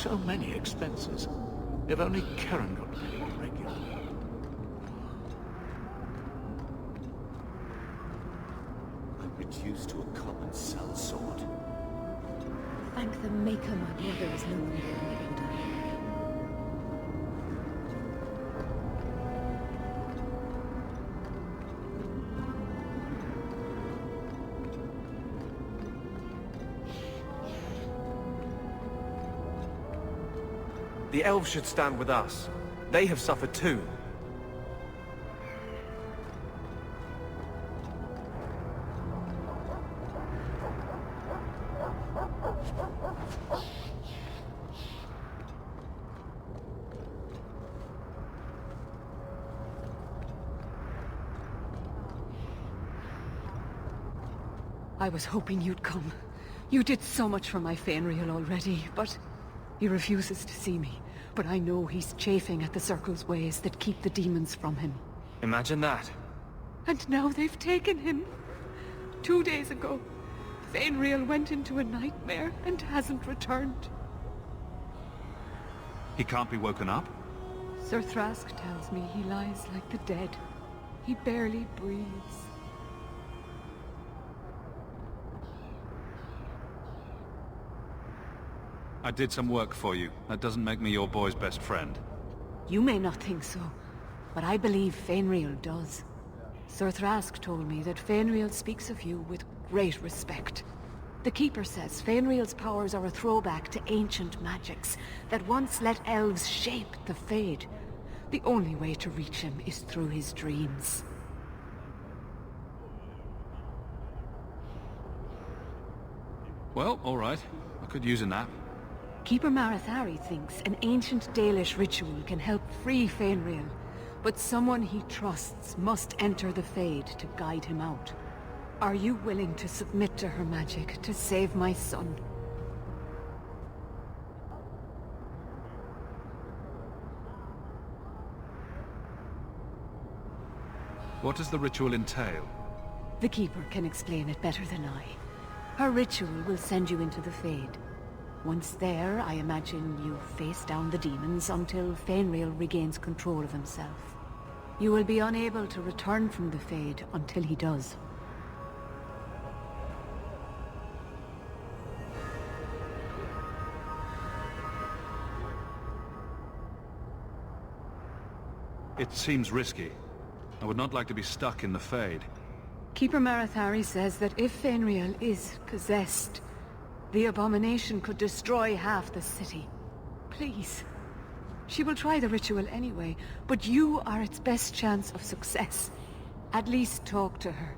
So many expenses. If only Karen got paid regularly. I'm reduced to a common sellsword. Thank the Maker my brother is no longer living down. The elves should stand with us. They have suffered too. I was hoping you'd come. You did so much for my Fenriel already, but he refuses to see me. But I know he's chafing at the Circle's ways that keep the demons from him. Imagine that. And now they've taken him. 2 days ago, Fenriel went into a nightmare and hasn't returned. He can't be woken up? Sir Thrask tells me he lies like the dead. He barely breathes. I did some work for you. That doesn't make me your boy's best friend. You may not think so, but I believe Fenriel does. Sir Thrask told me that Fenriel speaks of you with great respect. The Keeper says Fenriel's powers are a throwback to ancient magics that once let elves shape the Fade. The only way to reach him is through his dreams. Well, all right. I could use a nap. Keeper Marathari thinks an ancient Dalish ritual can help free Fenriel, but someone he trusts must enter the Fade to guide him out. Are you willing to submit to her magic to save my son? What does the ritual entail? The Keeper can explain it better than I. Her ritual will send you into the Fade. Once there, I imagine you face down the demons until Fenriel regains control of himself. You will be unable to return from the Fade until he does. It seems risky. I would not like to be stuck in the Fade. Keeper Marathari says that if Fenriel is possessed, the abomination could destroy half the city. Please. She will try the ritual anyway, but you are its best chance of success. At least talk to her.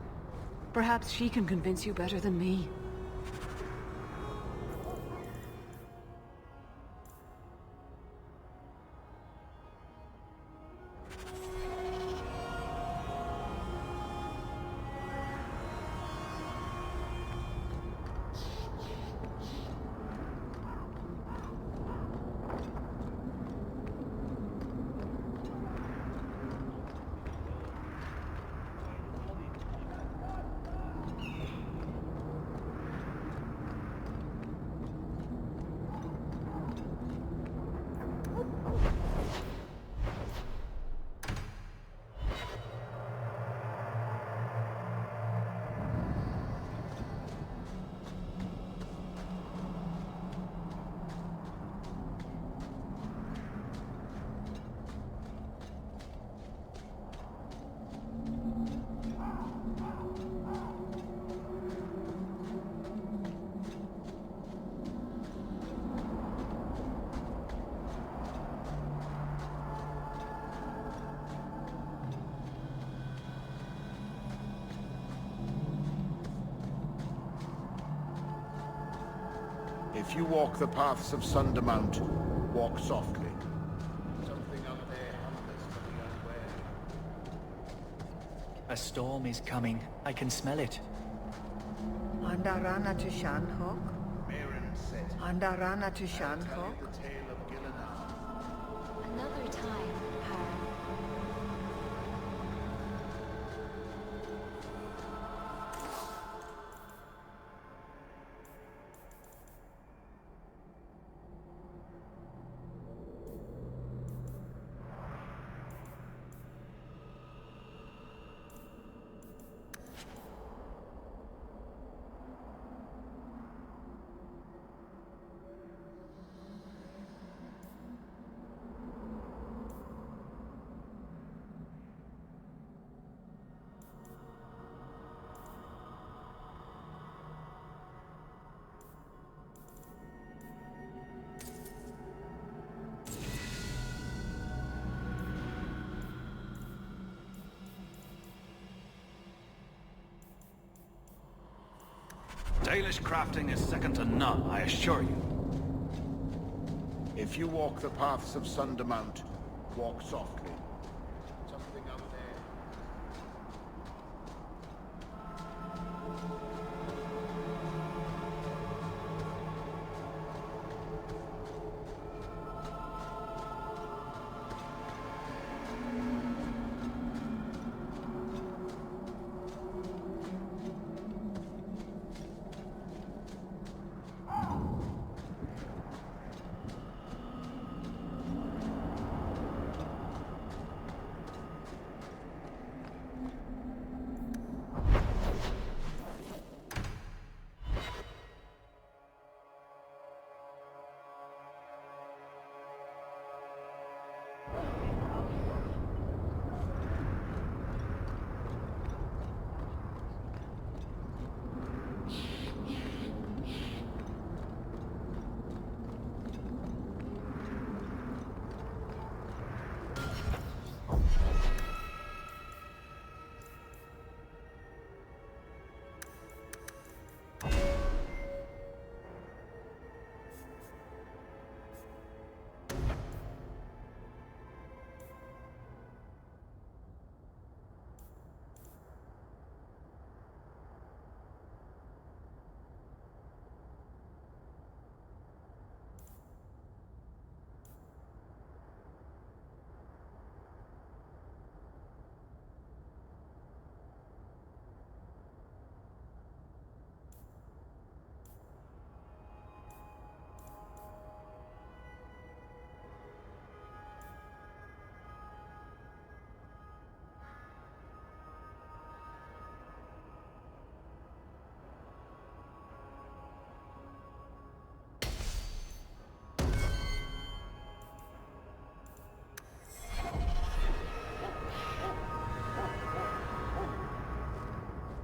Perhaps she can convince you better than me. If you walk the paths of Sundermount, walk softly. Something up there hungers for the unwary. A storm is coming. I can smell it. Andarana to Shanhok? Maren said, Andarana to Shanhok? the tale of Gillinan. Another time, Harry. Baelish crafting is second to none, I assure you. If you walk the paths of Sundermount, walk softly. Something up there.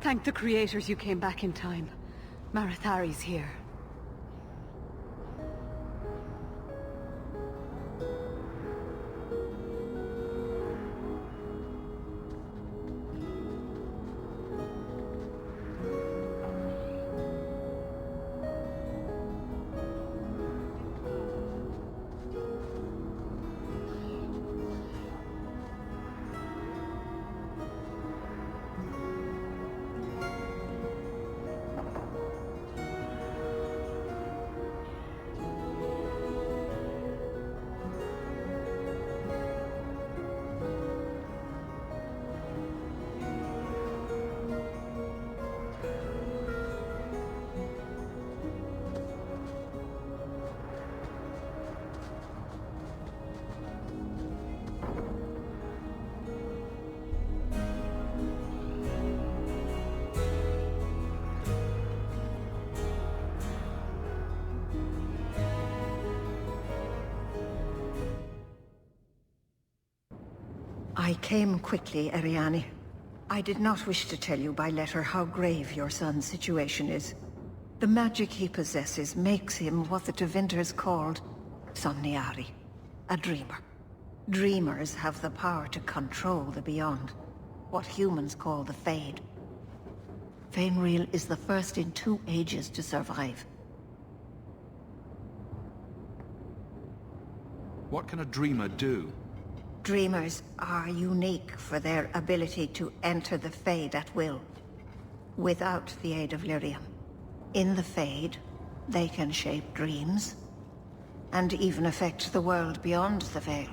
Thank the creators you came back in time. Marathari's here. I came quickly, Ariane. I did not wish to tell you by letter how grave your son's situation is. The magic he possesses makes him what the Tevinters called Somniari, a dreamer. Dreamers have the power to control the beyond, what humans call the Fade. Fenrir is the first in 2 ages to survive. What can a dreamer do? Dreamers are unique for their ability to enter the Fade at will, without the aid of lyrium. In the Fade, they can shape dreams, and even affect the world beyond the Veil.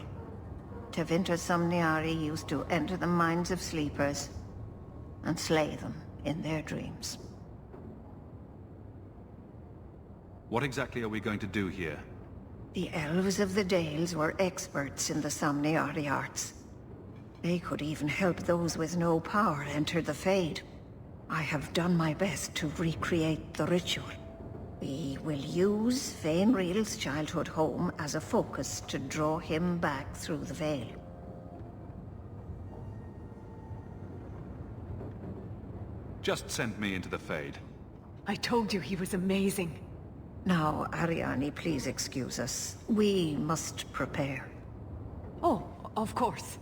Tevinter Somniari used to enter the minds of sleepers, and slay them in their dreams. What exactly are we going to do here? The elves of the Dales were experts in the Somniari arts. They could even help those with no power enter the Fade. I have done my best to recreate the ritual. We will use Fenrir's childhood home as a focus to draw him back through the Veil. Just send me into the Fade. I told you he was amazing. Now, Ariane, please excuse us. We must prepare. Oh, of course.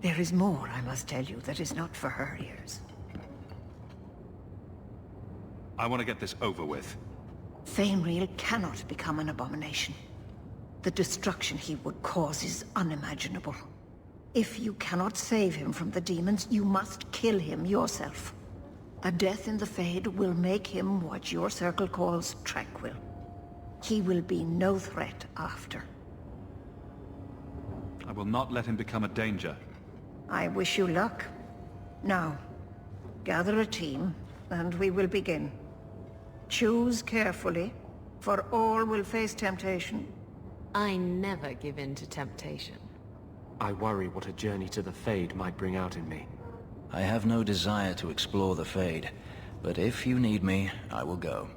There is more I must tell you that is not for her ears. I want to get this over with. Fenrir cannot become an abomination. The destruction he would cause is unimaginable. If you cannot save him from the demons, you must kill him yourself. A death in the Fade will make him what your circle calls tranquil. He will be no threat after. I will not let him become a danger. I wish you luck. Now, gather a team, and we will begin. Choose carefully, for all will face temptation. I never give in to temptation. I worry what a journey to the Fade might bring out in me. I have no desire to explore the Fade, but if you need me, I will go.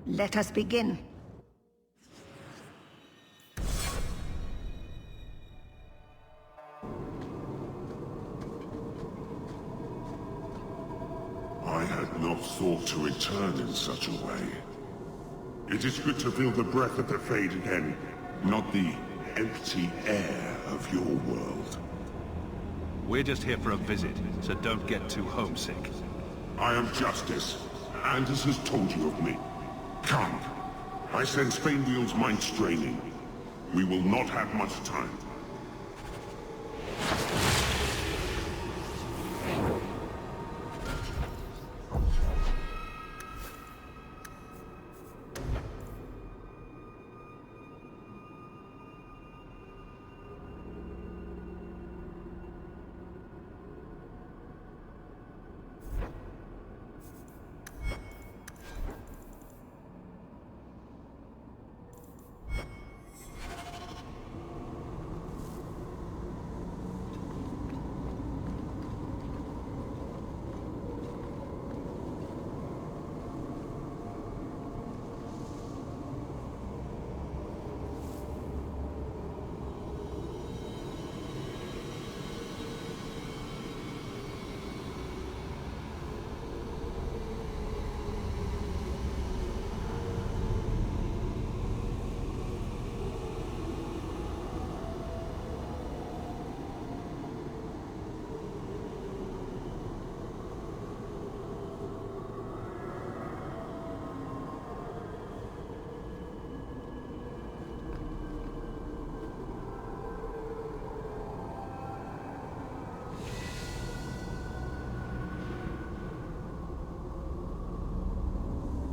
Let us begin. I had not thought to return in such a way. It is good to feel the breath of the Fade again, not the empty air of your world. We're just here for a visit, so don't get too homesick. I am Justice. Anders has told you of me. Come. I sense Fenrir's mind straining. We will not have much time.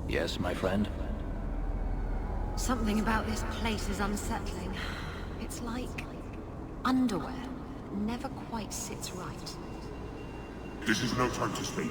Yes, my friend? Something about this place is unsettling. It's like underwear. Never quite sits right. This is no time to speak.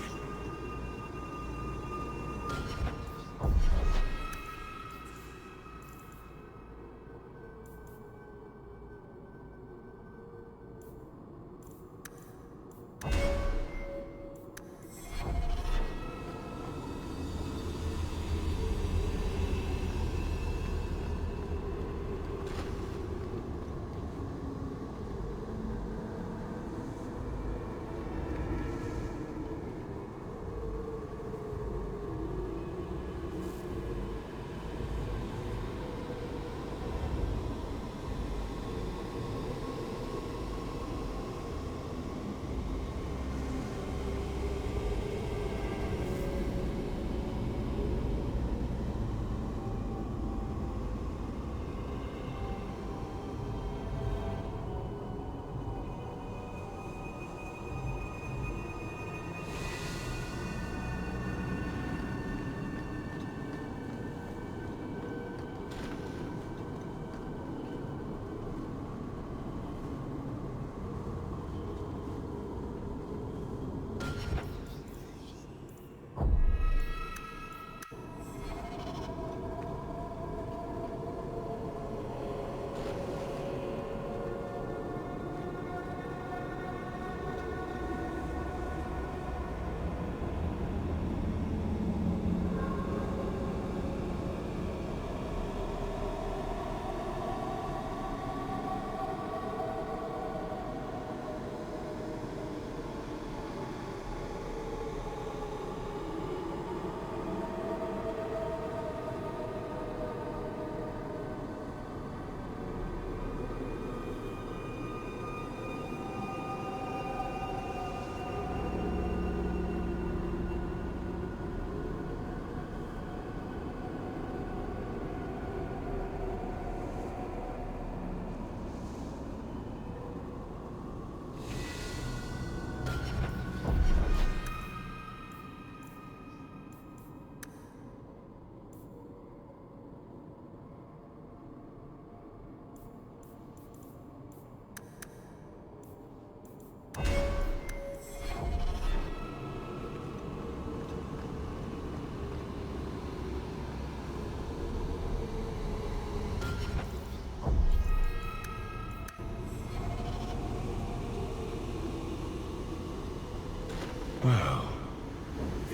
Well,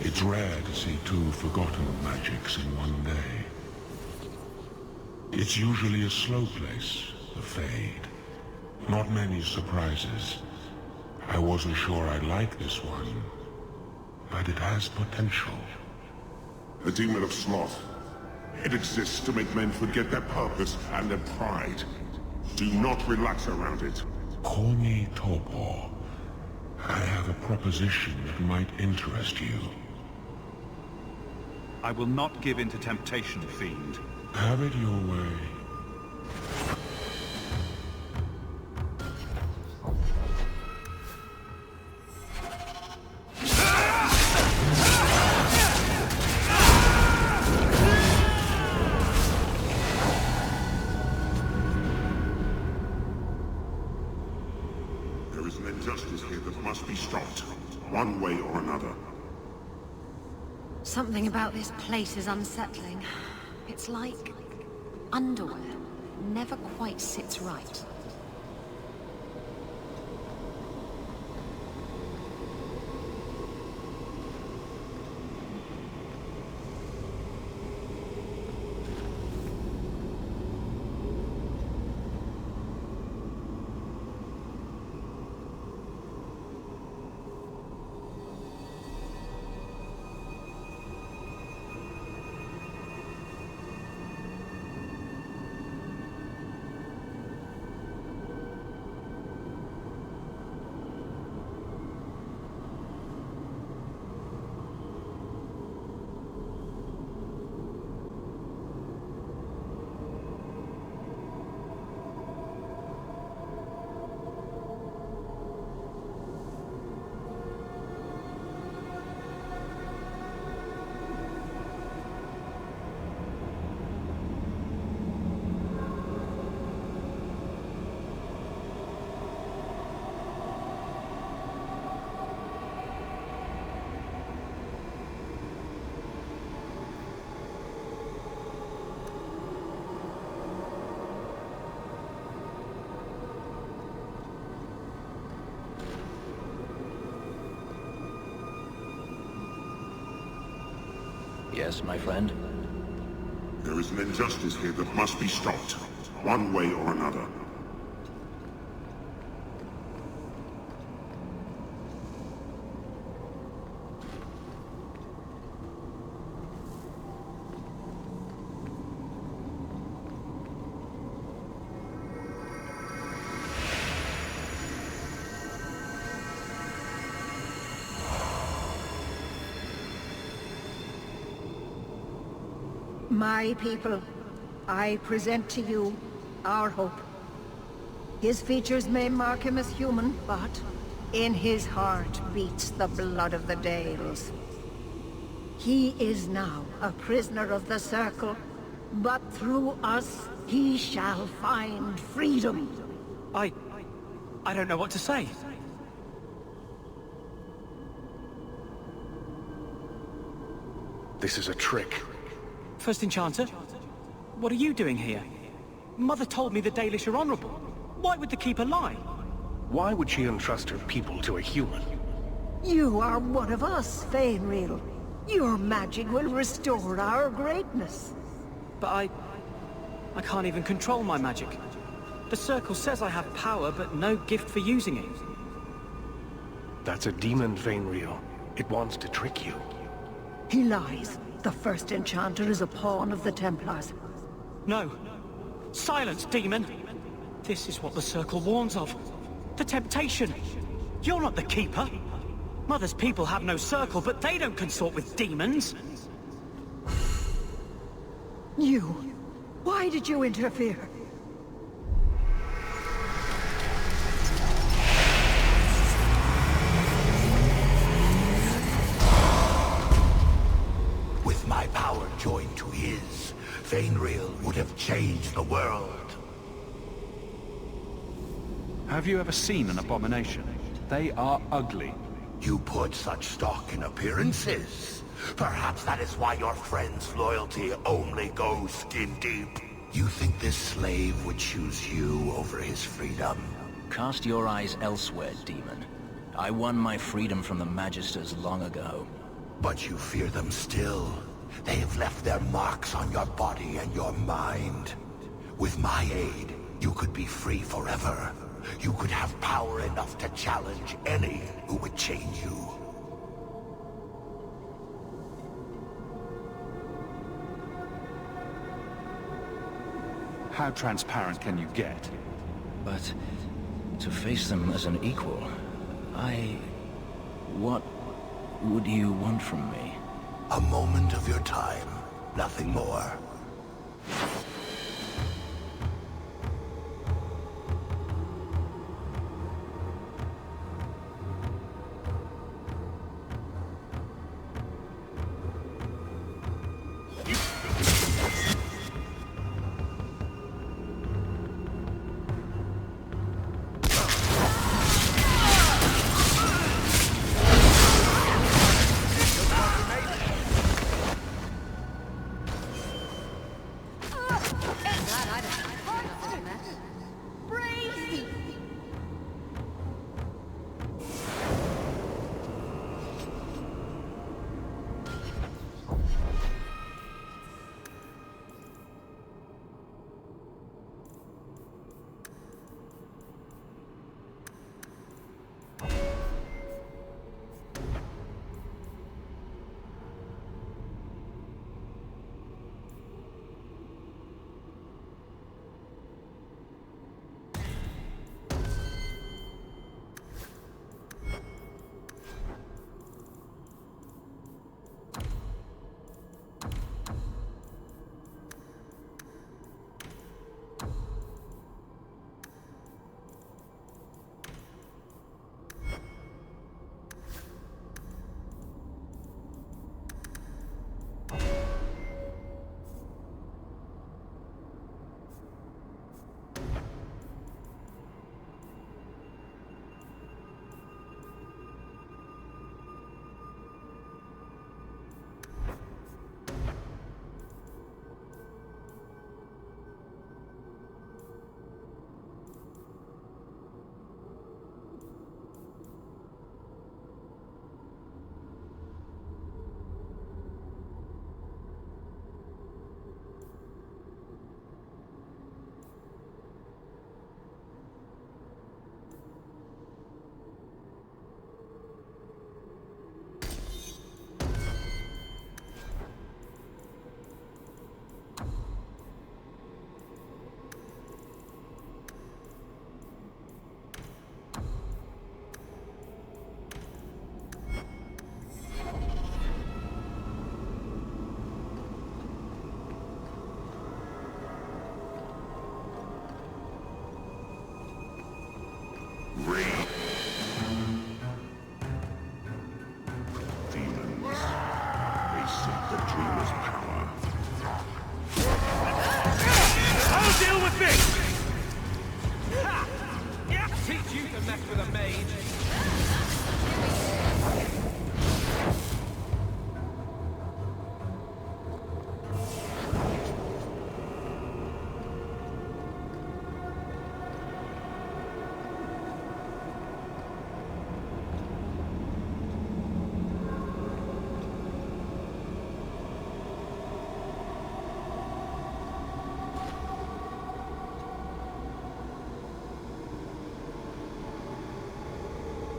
it's rare to see two forgotten magics in one day. It's usually a slow place, the Fade. Not many surprises. I wasn't sure I'd like this one, but it has potential. The demon of sloth. It exists to make men forget their purpose and their pride. Do not relax around it. Call me Torpor. I have a proposition that might interest you. I will not give in to temptation, fiend. Have it your way. There is an injustice here that must be stopped, one way or another. Something about this place is unsettling. It's like underwear. Never quite sits right. Yes, my friend? There is an injustice here that must be stopped, one way or another. My people, I present to you our hope. His features may mark him as human, but in his heart beats the blood of the Dales. He is now a prisoner of the Circle, but through us he shall find freedom. I don't know what to say. This is a trick. First Enchanter, what are you doing here? Mother told me the Dalish are honorable. Why would the Keeper lie? Why would she entrust her people to a human? You are one of us, Fenriel. Your magic will restore our greatness. But I can't even control my magic. The Circle says I have power, but no gift for using it. That's a demon, Fenriel. It wants to trick you. He lies. The First Enchanter is a pawn of the Templars. No. Silence, demon! This is what the Circle warns of. The temptation. You're not the Keeper. Mother's people have no Circle, but they don't consort with demons. You. Why did you interfere? With my power joined to his, Fenriel would have changed the world. Have you ever seen an abomination? They are ugly. You put such stock in appearances. Perhaps that is why your friend's loyalty only goes skin deep. You think this slave would choose you over his freedom? Cast your eyes elsewhere, demon. I won my freedom from the Magisters long ago. But you fear them still. They have left their marks on your body and your mind. With my aid, you could be free forever. You could have power enough to challenge any who would chain you. How transparent can you get? But to face them as an equal, What would you want from me? A moment of your time, nothing more.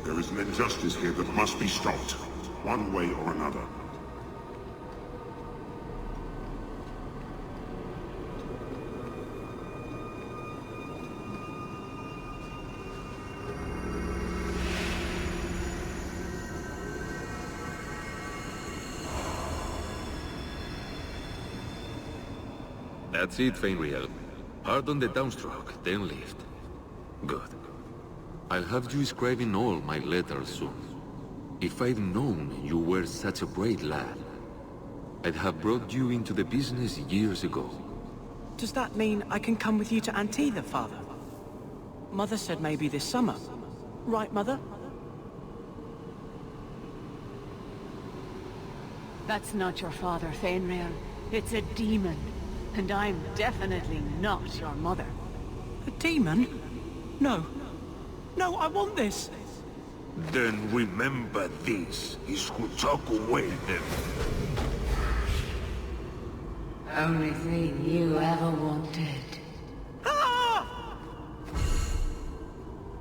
There is an injustice here that must be stopped, one way or another. That's it, Fenriel. Hard on the downstroke, then lift. Good. I'll have you scribing all my letters soon. If I'd known you were such a brave lad, I'd have brought you into the business years ago. Does that mean I can come with you to Antitha, Father? Mother said maybe this summer. Right, Mother? That's not your father, Fenriel. It's a demon. And I'm definitely not your mother. A demon? No. No, I want this! Then remember this is who took away him. Only thing you ever wanted.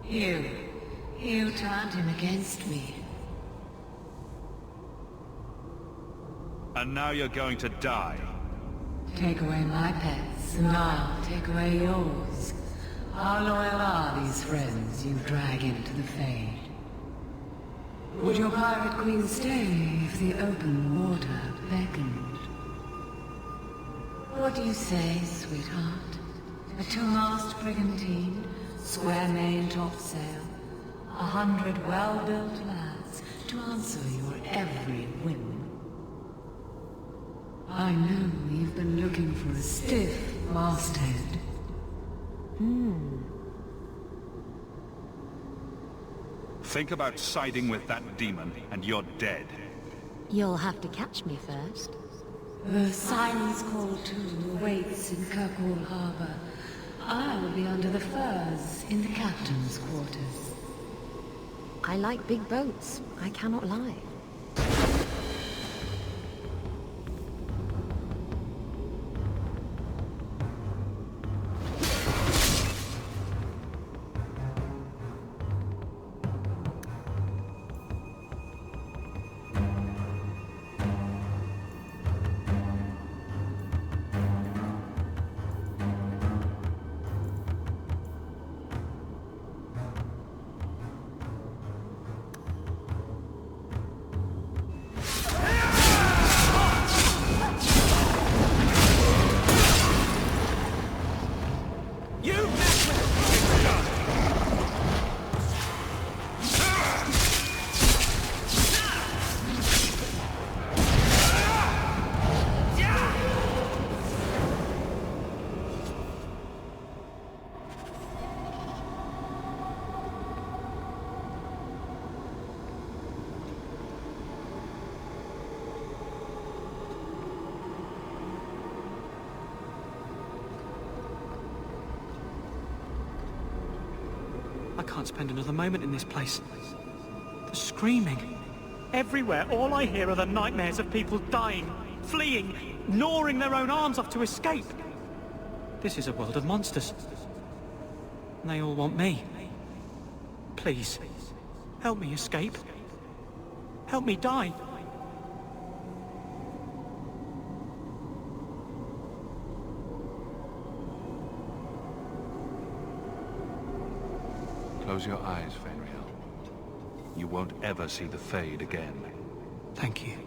You turned him against me. And now you're going to die. Take away my pets, and I'll take away yours. How loyal are these friends you drag into the Fade? Would your pirate queen stay if the open water beckoned? What do you say, sweetheart? A two-mast brigantine, square main topsail, 100 well-built lads to answer your every whim. I know you've been looking for a stiff masthead. Think about siding with that demon, and you're dead. You'll have to catch me first. The Silence Call 2 awaits in Kirkwall Harbor. I'll be under the firs in the captain's quarters. I like big boats, I cannot lie. I can't spend another moment in this place. The screaming. Everywhere, all I hear are the nightmares of people dying, fleeing, gnawing their own arms off to escape. This is a world of monsters. And they all want me. Please, help me escape. Help me die. Close your eyes, Fenriel. You won't ever see the Fade again. Thank you.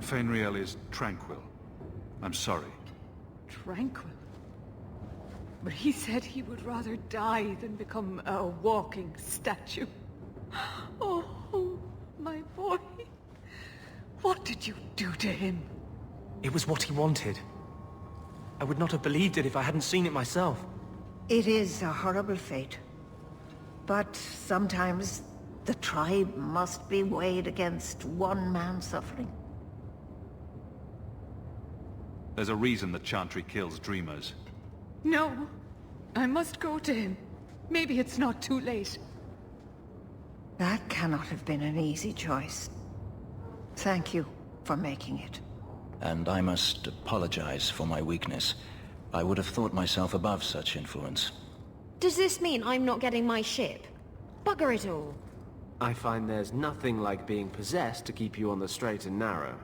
Fenriel is tranquil. I'm sorry. Tranquil? But he said he would rather die than become a walking statue. Oh, my boy. What did you do to him? It was what he wanted. I would not have believed it if I hadn't seen it myself. It is a horrible fate. But sometimes the tribe must be weighed against one man's suffering. There's a reason the Chantry kills dreamers. No. I must go to him. Maybe it's not too late. That cannot have been an easy choice. Thank you for making it. And I must apologize for my weakness. I would have thought myself above such influence. Does this mean I'm not getting my ship? Bugger it all. I find there's nothing like being possessed to keep you on the straight and narrow.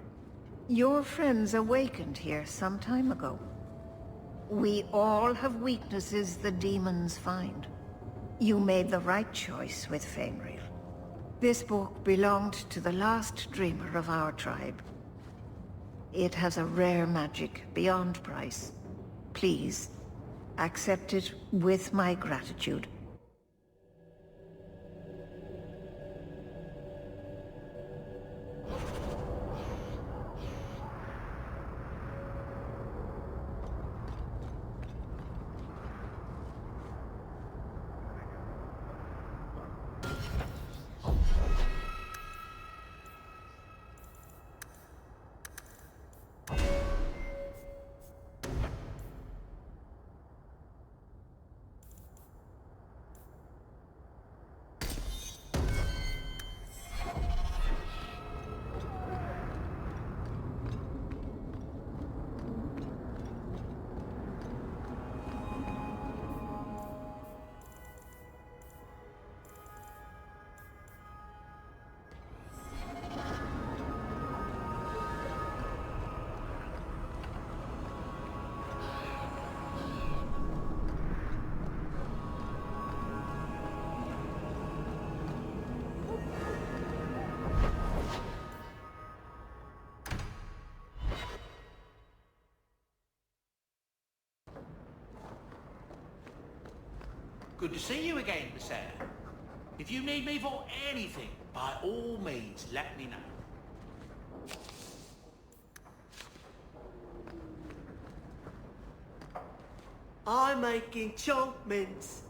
Your friends awakened here some time ago. We all have weaknesses the demons find. You made the right choice with Fenriel. This book belonged to the last dreamer of our tribe. It has a rare magic beyond price. Please, accept it with my gratitude. Good to see you again, Miss Eyre. If you need me for anything, by all means, let me know. I make enchantments.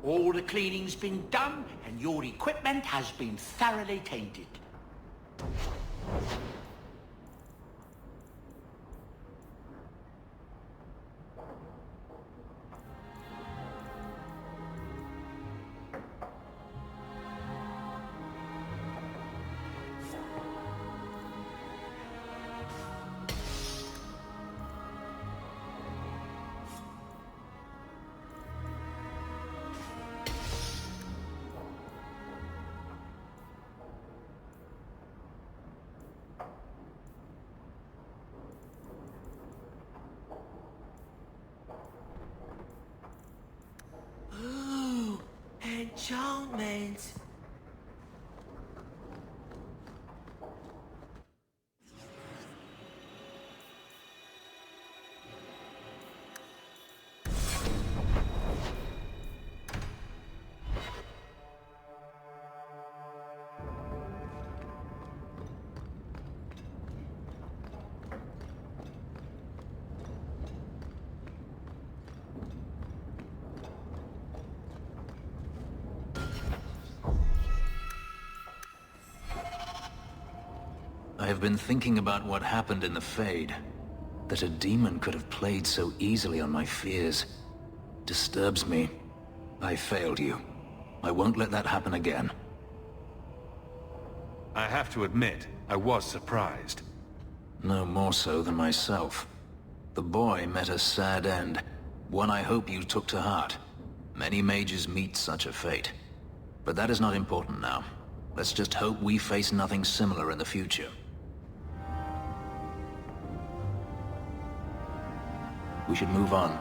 All the cleaning's been done, and your equipment has been thoroughly tended. Ooh, enchantments. I have been thinking about what happened in the Fade. That a demon could have played so easily on my fears disturbs me. I failed you. I won't let that happen again. I have to admit, I was surprised. No more so than myself. The boy met a sad end, one I hope you took to heart. Many mages meet such a fate. But that is not important now. Let's just hope we face nothing similar in the future. We should move on.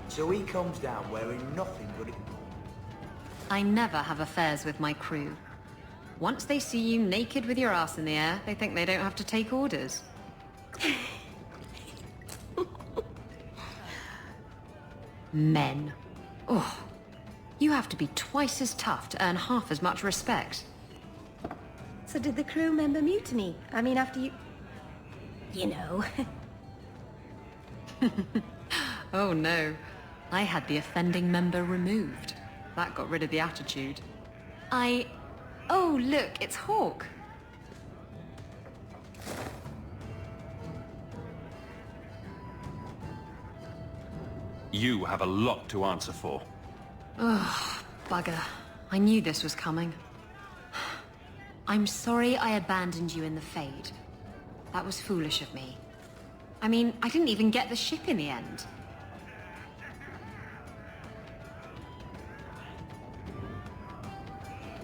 So he comes down wearing nothing but it. I never have affairs with my crew. Once they see you naked with your ass in the air, they think they don't have to take orders. Men. Oh, you have to be twice as tough to earn half as much respect. So did the crew member mutiny? I mean, after you... You know. Oh no. I had the offending member removed. That got rid of the attitude. Oh, look, it's Hawk. You have a lot to answer for. Ugh, bugger. I knew this was coming. I'm sorry I abandoned you in the Fade. That was foolish of me. I mean, I didn't even get the ship in the end.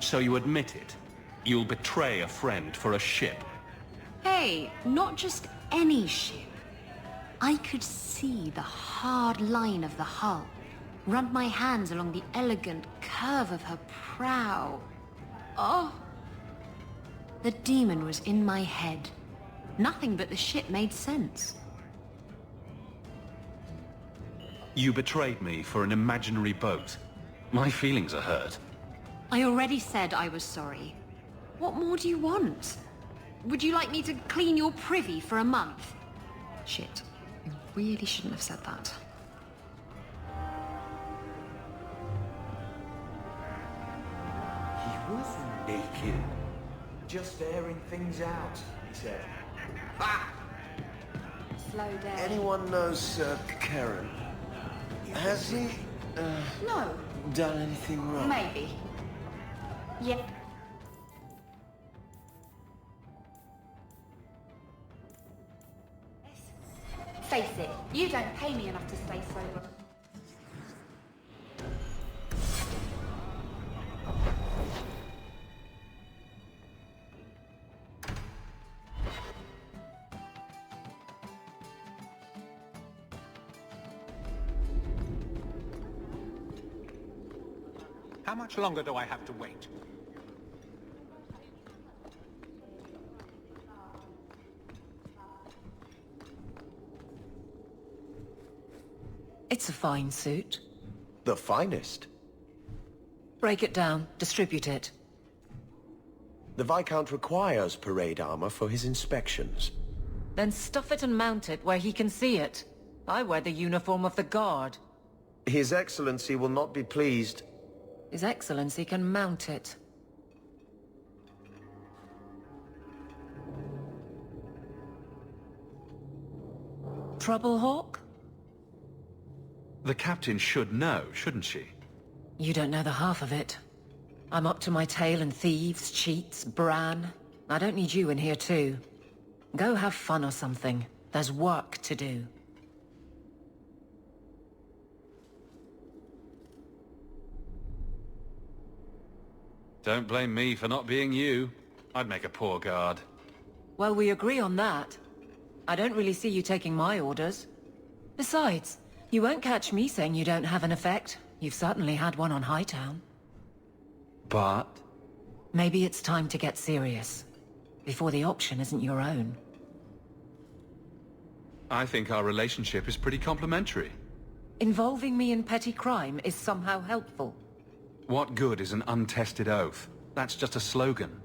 So you admit it? You'll betray a friend for a ship? Hey, not just any ship. I could see the hard line of the hull, run my hands along the elegant curve of her prow. Oh. The demon was in my head. Nothing but the shit made sense. You betrayed me for an imaginary boat. My feelings are hurt. I already said I was sorry. What more do you want? Would you like me to clean your privy for a month? Shit. I really shouldn't have said that. He wasn't naked. Just airing things out, he said. Ah! Slow down. Anyone knows Sir Karen? Has he, No. done anything wrong? Maybe. Yeah. Face it, you don't pay me enough to stay sober. How much longer do I have to wait? It's a fine suit. The finest. Break it down, distribute it. The Viscount requires parade armor for his inspections. Then stuff it and mount it where he can see it. I wear the uniform of the guard. His Excellency will not be pleased. His Excellency can mount it. Trouble, Hawk? The captain should know, shouldn't she? You don't know the half of it. I'm up to my tail in thieves, cheats, bran. I don't need you in here too. Go have fun or something. There's work to do. Don't blame me for not being you. I'd make a poor guard. Well, we agree on that. I don't really see you taking my orders. Besides, you won't catch me saying you don't have an effect. You've certainly had one on Hightown. But? Maybe it's time to get serious. Before the option isn't your own. I think our relationship is pretty complimentary. Involving me in petty crime is somehow helpful. What good is an untested oath? That's just a slogan.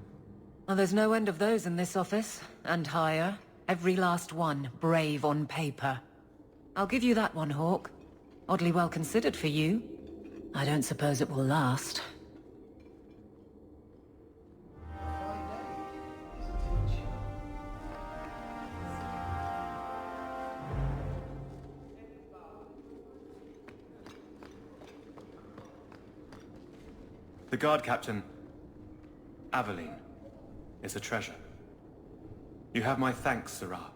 Well, there's no end of those in this office, and higher. Every last one, brave on paper. I'll give you that one, Hawk. Oddly well considered for you. I don't suppose it will last. The guard captain, Aveline, is a treasure. You have my thanks, Sirrah.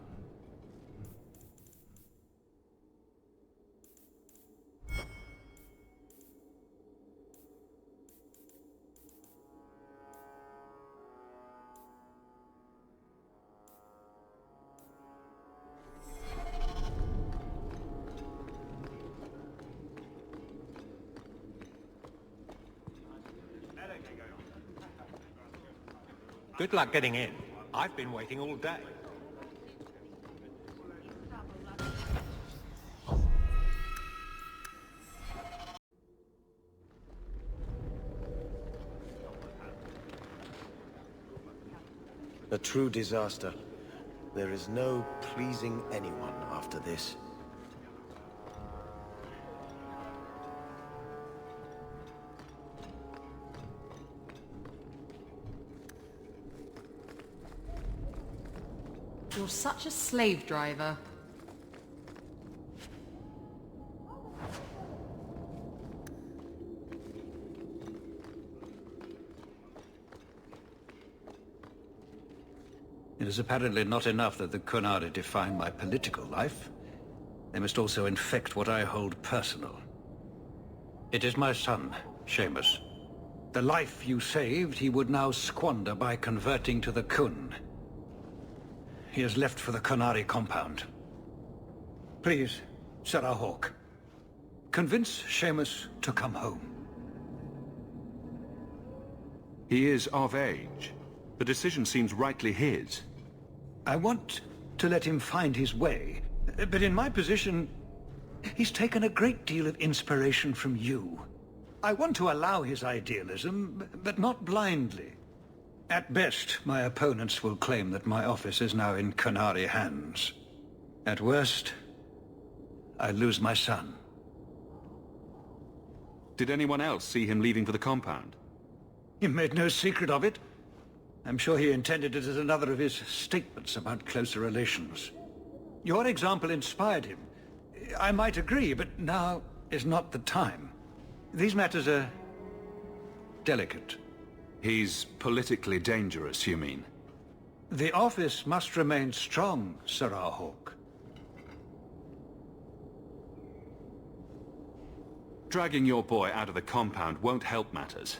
Good luck getting in. I've been waiting all day. A true disaster. There is no pleasing anyone after this. You're such a slave driver. It is apparently not enough that the Kunari define my political life. They must also infect what I hold personal. It is my son, Seamus. The life you saved, he would now squander by converting to the Kun. He has left for the Kunari compound. Please, Sarah Hawk, convince Seamus to come home. He is of age. The decision seems rightly his. I want to let him find his way, but in my position, he's taken a great deal of inspiration from you. I want to allow his idealism, but not blindly. At best, my opponents will claim that my office is now in Qunari hands. At worst, I lose my son. Did anyone else see him leaving for the compound? He made no secret of it. I'm sure he intended it as another of his statements about closer relations. Your example inspired him. I might agree, but now is not the time. These matters are delicate. He's politically dangerous, you mean? The office must remain strong, Sir Hawk. Dragging your boy out of the compound won't help matters.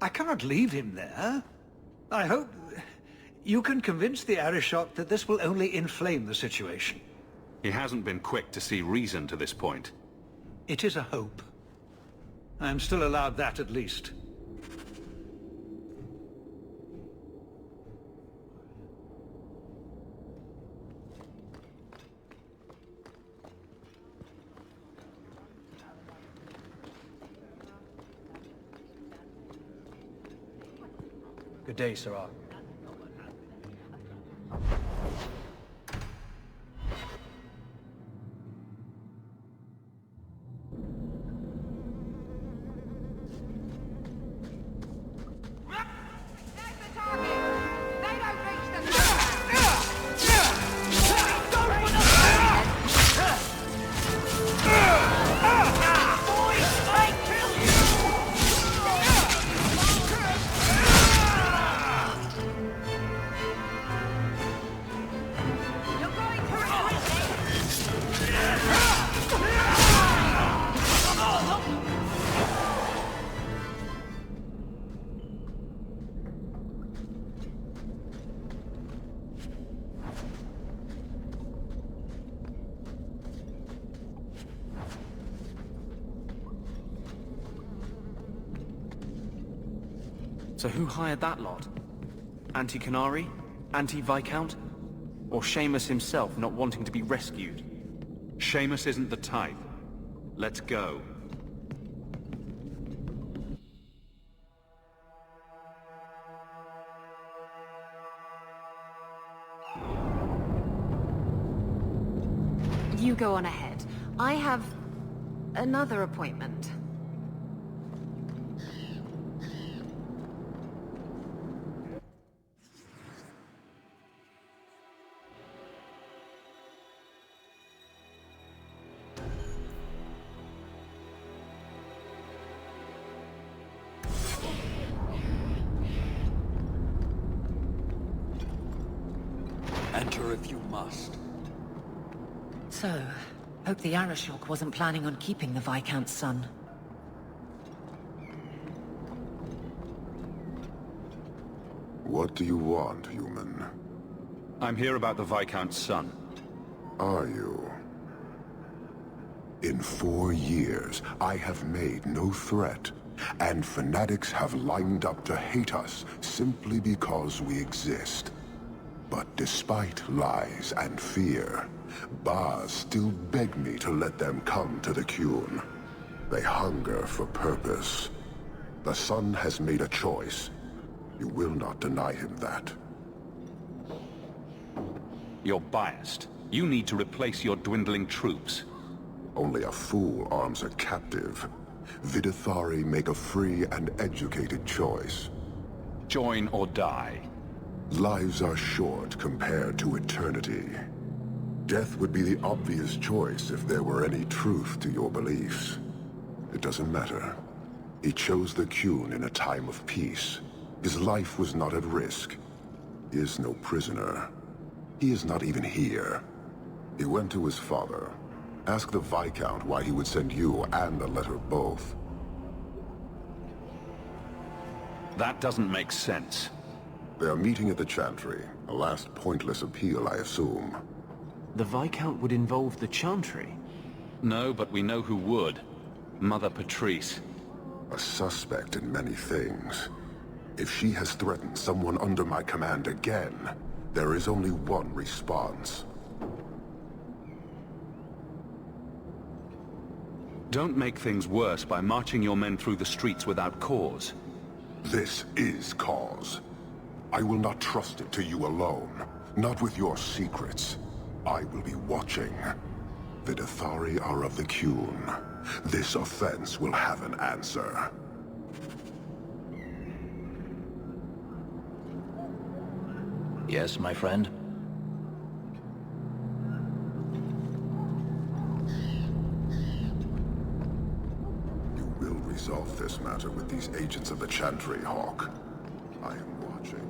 I cannot leave him there. I hope you can convince the Arishok that this will only inflame the situation. He hasn't been quick to see reason to this point. It is a hope. I am still allowed that at least. Good day, Sarah. So who hired that lot? Anti-Qunari? Anti-Viscount? Or Seamus himself not wanting to be rescued? Seamus isn't the type. Let's go. You go on ahead. I have another appointment. Enter if you must. So, hope the Arishok wasn't planning on keeping the Viscount's son. What do you want, human? I'm here about the Viscount's son. Are you? In 4 years, I have made no threat, and fanatics have lined up to hate us simply because we exist. But despite lies and fear, Baz still beg me to let them come to the Qun. They hunger for purpose. The son has made a choice. You will not deny him that. You're biased. You need to replace your dwindling troops. Only a fool arms a captive. Vidithari make a free and educated choice. Join or die. Lives are short compared to eternity. Death would be the obvious choice if there were any truth to your beliefs. It doesn't matter. He chose the Qun in a time of peace. His life was not at risk. He is no prisoner. He is not even here. He went to his father. Ask the Viscount why he would send you and the letter both. That doesn't make sense. They are meeting at the Chantry. A last pointless appeal, I assume. The Viscount would involve the Chantry? No, but we know who would. Mother Patrice. A suspect in many things. If she has threatened someone under my command again, there is only one response. Don't make things worse by marching your men through the streets without cause. This is cause. I will not trust it to you alone. Not with your secrets. I will be watching. The Dathari are of the Qun. This offense will have an answer. Yes, my friend? You will resolve this matter with these agents of the Chantry, Hawk. I am watching.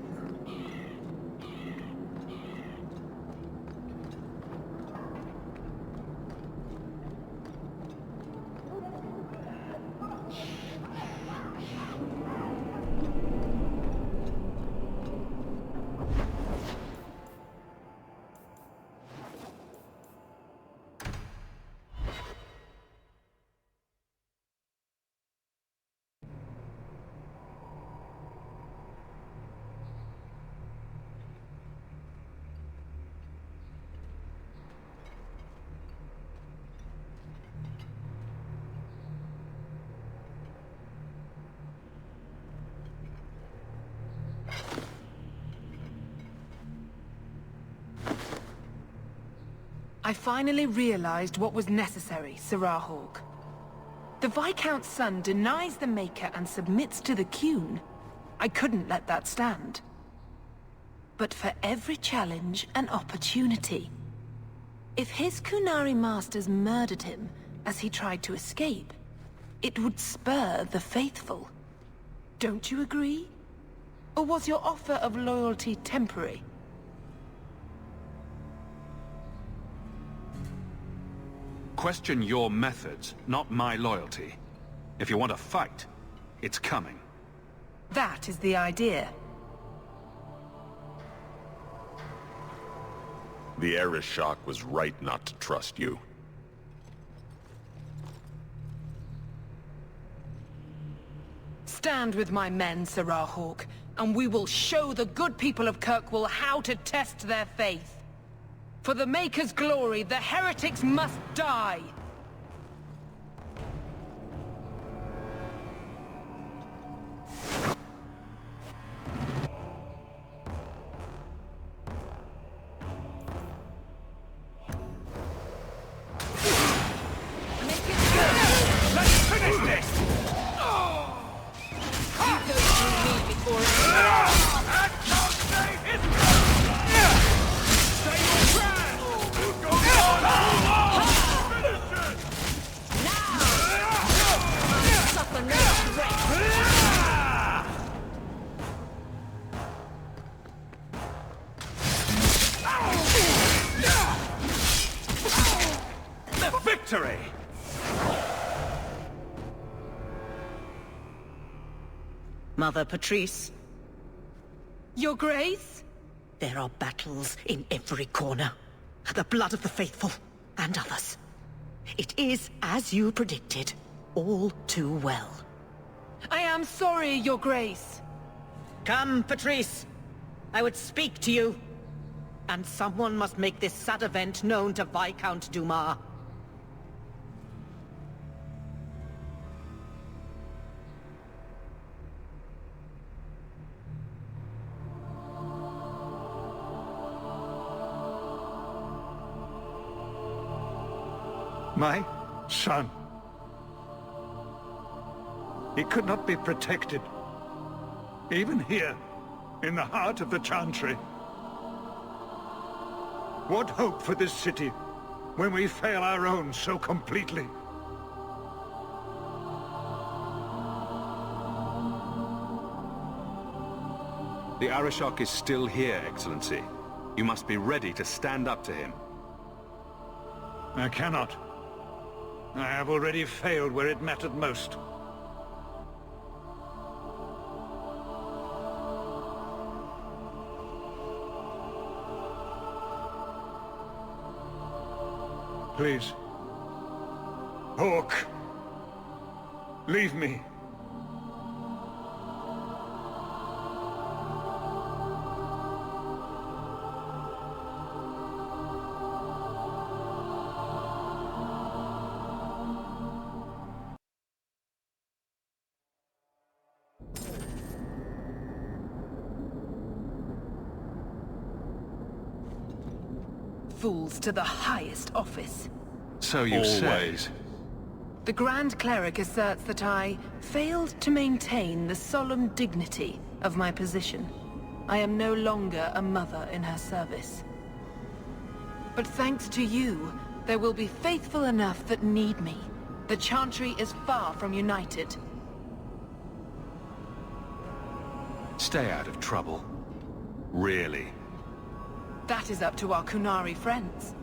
I finally realized what was necessary, Sirrah Hawk. The Viscount's son denies the Maker and submits to the Qun. I couldn't let that stand. But for every challenge, an opportunity. If his Qunari masters murdered him as he tried to escape, it would spur the faithful. Don't you agree? Or was your offer of loyalty temporary? Question your methods, not my loyalty. If you want to fight, it's coming. That is the idea. The Arishok was right not to trust you. Stand with my men, Sirrah Hawk, and we will show the good people of Kirkwall how to test their faith. For the Maker's glory, the heretics must die! Victory! Mother Patrice. Your Grace? There are battles in every corner. The blood of the faithful, and others. It is, as you predicted, all too well. I am sorry, Your Grace. Come, Patrice. I would speak to you. And someone must make this sad event known to Viscount Dumas. My son. He could not be protected. Even here, in the heart of the Chantry. What hope for this city when we fail our own so completely? The Arishok is still here, Excellency. You must be ready to stand up to him. I cannot. I have already failed where it mattered most. Please. Hawk. Leave me. fools to the highest office. So you say. The Grand Cleric asserts that I failed to maintain the solemn dignity of my position. I am no longer a mother in her service. But thanks to you, there will be faithful enough that need me. The Chantry is far from united. Stay out of trouble. Really? That is up to our Kunari friends.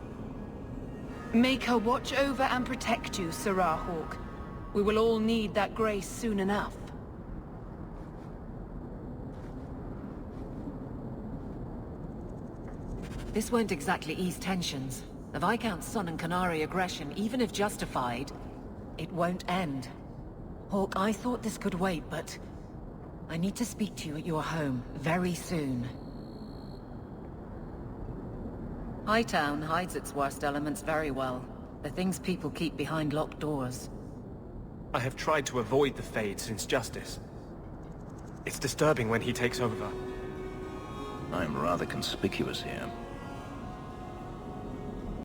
Make her watch over and protect you, Sirrah Hawk. We will all need that grace soon enough. This won't exactly ease tensions. The Viscount's son and Kunari aggression, even if justified, it won't end. Hawk, I thought this could wait, but I need to speak to you at your home very soon. Hightown hides its worst elements very well. The things people keep behind locked doors. I have tried to avoid the Fade since Justice. It's disturbing when he takes over. I'm rather conspicuous here.